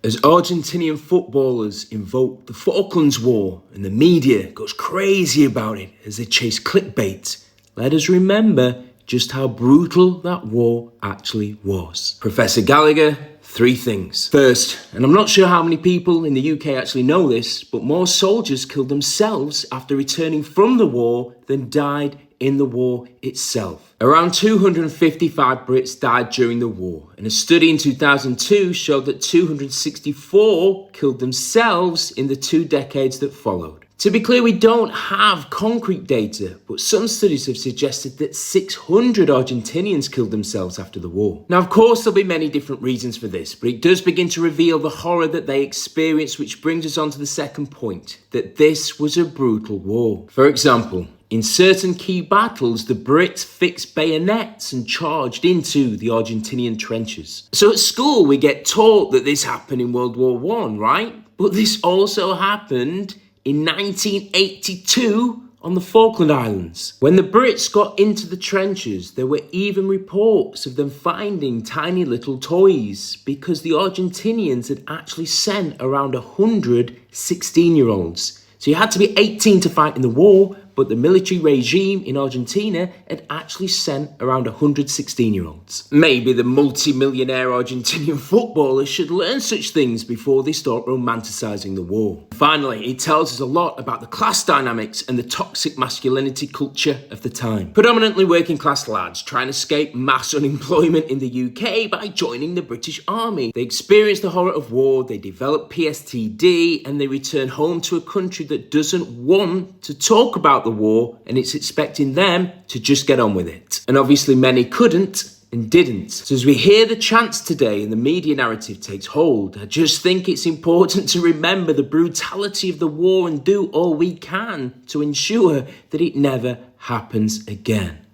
As Argentinian footballers invoke the Falklands War and the media goes crazy about it as they chase clickbait, let us remember just how brutal that war actually was. Professor Gallagher, 3 things. First, and I'm not sure how many people in the UK actually know this, but more soldiers killed themselves after returning from the war than died in the war itself. Around 255 Brits died during the war, and a study in 2002 showed that 264 killed themselves in the 2 decades that followed. To be clear, we don't have concrete data, but some studies have suggested that 600 Argentinians killed themselves after the war. Now, of course, there'll be many different reasons for this, but it does begin to reveal the horror that they experienced, which brings us on to the second point, that this was a brutal war. For example, in certain key battles, the Brits fixed bayonets and charged into the Argentinian trenches. So at school, we get taught that this happened in World War I, right? But this also happened in 1982 on the Falkland Islands. When the Brits got into the trenches, there were even reports of them finding tiny little toys because the Argentinians had actually sent around 100 16-year-olds. So you had to be 18 to fight in the war, but the military regime in Argentina had actually sent around 100 16-year-olds. Maybe the multi-millionaire Argentinian footballers should learn such things before they start romanticising the war. Finally, it tells us a lot about the class dynamics and the toxic masculinity culture of the time. Predominantly working class lads trying to escape mass unemployment in the UK by joining the British Army. They experience the horror of war, they develop PTSD, and they return home to a country that doesn't want to talk about the war, and it's expecting them to just get on with it. And obviously many couldn't and didn't. So as we hear the chants today and the media narrative takes hold, I just think it's important to remember the brutality of the war and do all we can to ensure that it never happens again.